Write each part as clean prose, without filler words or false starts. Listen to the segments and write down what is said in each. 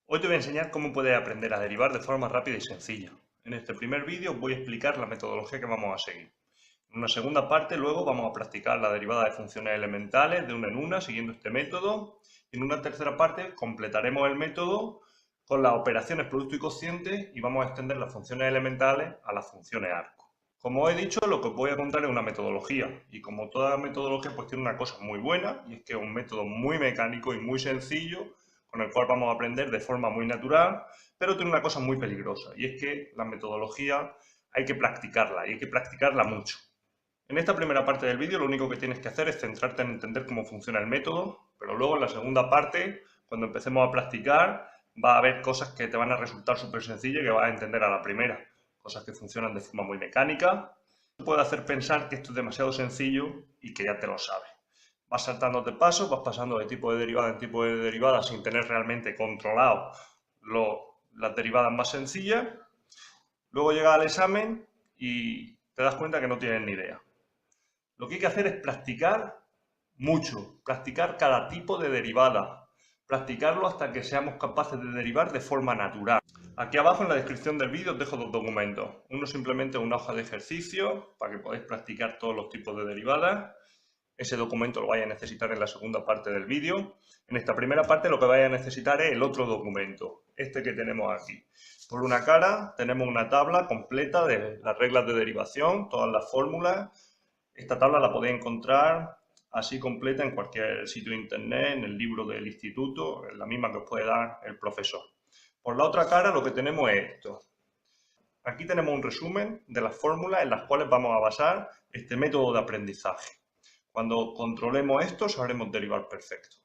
Hoy te voy a enseñar cómo puedes aprender a derivar de forma rápida y sencilla. En este primer vídeo voy a explicar la metodología que vamos a seguir. En una segunda parte luego vamos a practicar la derivada de funciones elementales de una en una siguiendo este método. Y en una tercera parte completaremos el método con las operaciones producto y cociente y vamos a extender las funciones elementales a las funciones arco. Como os he dicho, lo que os voy a contar es una metodología y como toda metodología pues tiene una cosa muy buena y es que es un método muy mecánico y muy sencillo con el cual vamos a aprender de forma muy natural, pero tiene una cosa muy peligrosa y es que la metodología hay que practicarla y hay que practicarla mucho. En esta primera parte del vídeo lo único que tienes que hacer es centrarte en entender cómo funciona el método, pero luego en la segunda parte, cuando empecemos a practicar, va a haber cosas que te van a resultar súper sencillas y que vas a entender a la primera. Cosas que funcionan de forma muy mecánica. Puede hacer pensar que esto es demasiado sencillo y que ya te lo sabes. Vas saltándote pasos, vas pasando de tipo de derivada en tipo de derivada sin tener realmente controlado las derivadas más sencillas. Luego llegas al examen y te das cuenta que no tienes ni idea. Lo que hay que hacer es practicar mucho, practicar cada tipo de derivada, practicarlo hasta que seamos capaces de derivar de forma natural. Aquí abajo en la descripción del vídeo os dejo dos documentos. Uno simplemente una hoja de ejercicio para que podáis practicar todos los tipos de derivadas. Ese documento lo vais a necesitar en la segunda parte del vídeo. En esta primera parte lo que vais a necesitar es el otro documento, este que tenemos aquí. Por una cara tenemos una tabla completa de las reglas de derivación, todas las fórmulas. Esta tabla la podéis encontrar así completa en cualquier sitio de internet, en el libro del instituto, es la misma que os puede dar el profesor. Por la otra cara lo que tenemos es esto. Aquí tenemos un resumen de las fórmulas en las cuales vamos a basar este método de aprendizaje. Cuando controlemos esto, sabremos derivar perfecto.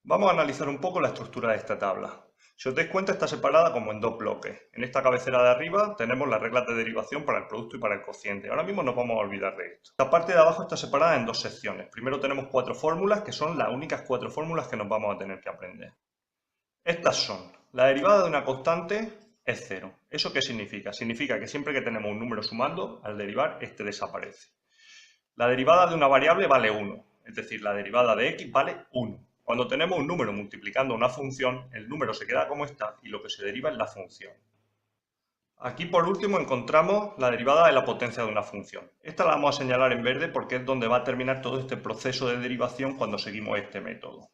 Vamos a analizar un poco la estructura de esta tabla. Si os dais cuenta, está separada como en dos bloques. En esta cabecera de arriba tenemos las reglas de derivación para el producto y para el cociente. Ahora mismo nos vamos a olvidar de esto. La parte de abajo está separada en dos secciones. Primero tenemos 4 fórmulas, que son las únicas 4 fórmulas que nos vamos a tener que aprender. Estas son, la derivada de una constante es 0. ¿Eso qué significa? Significa que siempre que tenemos un número sumando, al derivar, este desaparece. La derivada de una variable vale 1, es decir, la derivada de x vale 1. Cuando tenemos un número multiplicando una función, el número se queda como está y lo que se deriva es la función. Aquí por último encontramos la derivada de la potencia de una función. Esta la vamos a señalar en verde porque es donde va a terminar todo este proceso de derivación cuando seguimos este método.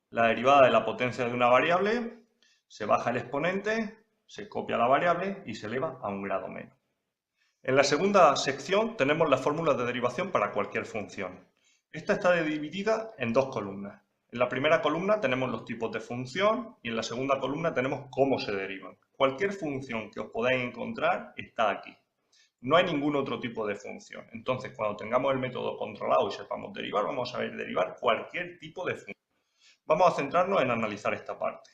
La derivada de la potencia de una variable, se baja el exponente, se copia la variable y se eleva a un grado menos. En la segunda sección tenemos las fórmulas de derivación para cualquier función. Esta está dividida en dos columnas. En la primera columna tenemos los tipos de función y en la segunda columna tenemos cómo se derivan. Cualquier función que os podáis encontrar está aquí. No hay ningún otro tipo de función. Entonces, cuando tengamos el método controlado y sepamos derivar, vamos a saber derivar cualquier tipo de función. Vamos a centrarnos en analizar esta parte.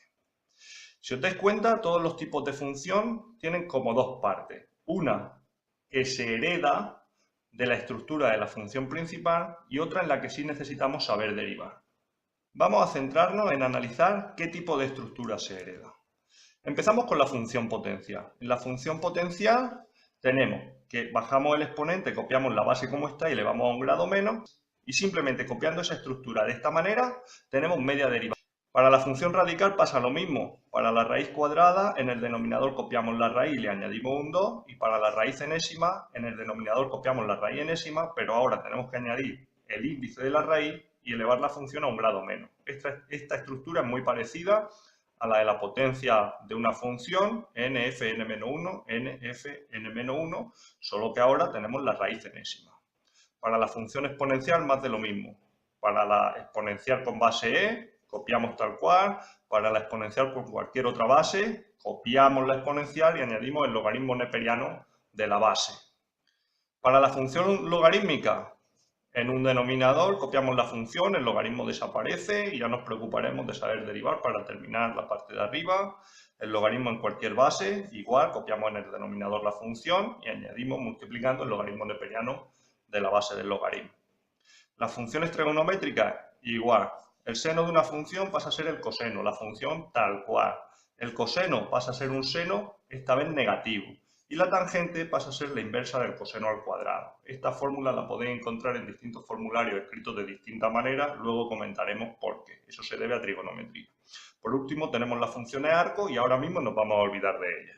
Si os dais cuenta, todos los tipos de función tienen como dos partes. Una que se hereda de la estructura de la función principal y otra en la que sí necesitamos saber derivar. Vamos a centrarnos en analizar qué tipo de estructura se hereda. Empezamos con la función potencial. En la función potencial tenemos que bajamos el exponente, copiamos la base como está y elevamos a un grado menos y simplemente copiando esa estructura de esta manera tenemos media derivada. Para la función radical pasa lo mismo. Para la raíz cuadrada, en el denominador copiamos la raíz y le añadimos un 2, y para la raíz enésima, en el denominador copiamos la raíz enésima, pero ahora tenemos que añadir el índice de la raíz y elevar la función a un grado menos. Esta estructura es muy parecida a la de la potencia de una función, nf(n-1), nf(n-1), solo que ahora tenemos la raíz enésima. Para la función exponencial, más de lo mismo. Para la exponencial con base e, copiamos tal cual. Para la exponencial con cualquier otra base, copiamos la exponencial y añadimos el logaritmo neperiano de la base. Para la función logarítmica, en un denominador copiamos la función, el logaritmo desaparece y ya nos preocuparemos de saber derivar para terminar la parte de arriba. El logaritmo en cualquier base, igual, copiamos en el denominador la función y añadimos multiplicando el logaritmo neperiano de la base del logaritmo. Las funciones trigonométricas, igual. El seno de una función pasa a ser el coseno, la función tal cual. El coseno pasa a ser un seno, esta vez negativo. Y la tangente pasa a ser la inversa del coseno al cuadrado. Esta fórmula la podéis encontrar en distintos formularios escritos de distinta manera, luego comentaremos por qué. Eso se debe a trigonometría. Por último tenemos las funciones arco y ahora mismo nos vamos a olvidar de ellas.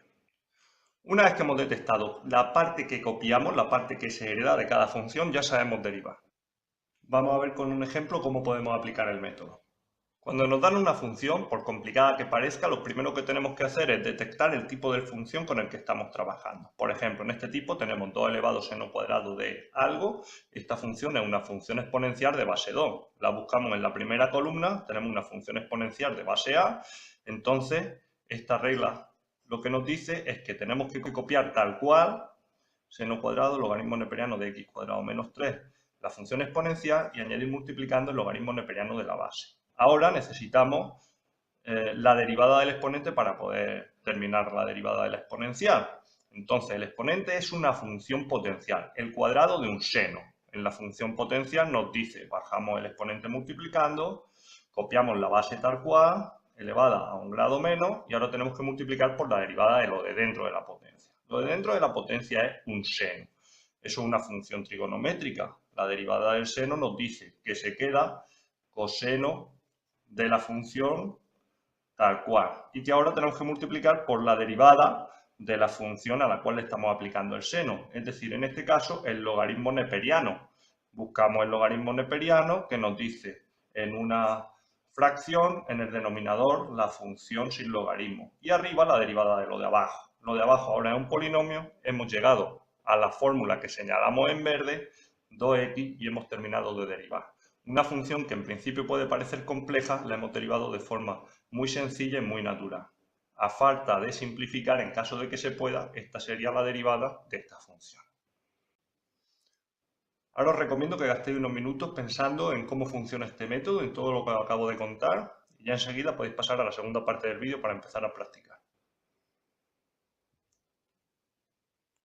Una vez que hemos detectado la parte que copiamos, la parte que se hereda de cada función, ya sabemos derivar. Vamos a ver con un ejemplo cómo podemos aplicar el método. Cuando nos dan una función, por complicada que parezca, lo primero que tenemos que hacer es detectar el tipo de función con el que estamos trabajando. Por ejemplo, en este tipo tenemos 2 elevado seno cuadrado de algo. Esta función es una función exponencial de base 2. La buscamos en la primera columna, tenemos una función exponencial de base A. Entonces, esta regla lo que nos dice es que tenemos que copiar tal cual seno cuadrado, logaritmo neperiano de x cuadrado menos 3, la función exponencial, y añadir multiplicando el logaritmo neperiano de la base. Ahora necesitamos la derivada del exponente para poder terminar la derivada de la exponencial. Entonces, el exponente es una función potencial, el cuadrado de un seno. En la función potencial nos dice, bajamos el exponente multiplicando, copiamos la base tal cual, elevada a un grado menos, y ahora tenemos que multiplicar por la derivada de lo de dentro de la potencia. Lo de dentro de la potencia es un seno. Eso es una función trigonométrica. La derivada del seno nos dice que se queda coseno de la función tal cual. Y que ahora tenemos que multiplicar por la derivada de la función a la cual le estamos aplicando el seno. Es decir, en este caso, el logaritmo neperiano. Buscamos el logaritmo neperiano que nos dice en una fracción, en el denominador, la función sin logaritmo. Y arriba la derivada de lo de abajo. Lo de abajo ahora es un polinomio. Hemos llegado a la fórmula que señalamos en verde, 2x, y hemos terminado de derivar. Una función que en principio puede parecer compleja, la hemos derivado de forma muy sencilla y muy natural. A falta de simplificar, en caso de que se pueda, esta sería la derivada de esta función. Ahora os recomiendo que gastéis unos minutos pensando en cómo funciona este método, en todo lo que acabo de contar, y ya enseguida podéis pasar a la segunda parte del vídeo para empezar a practicar.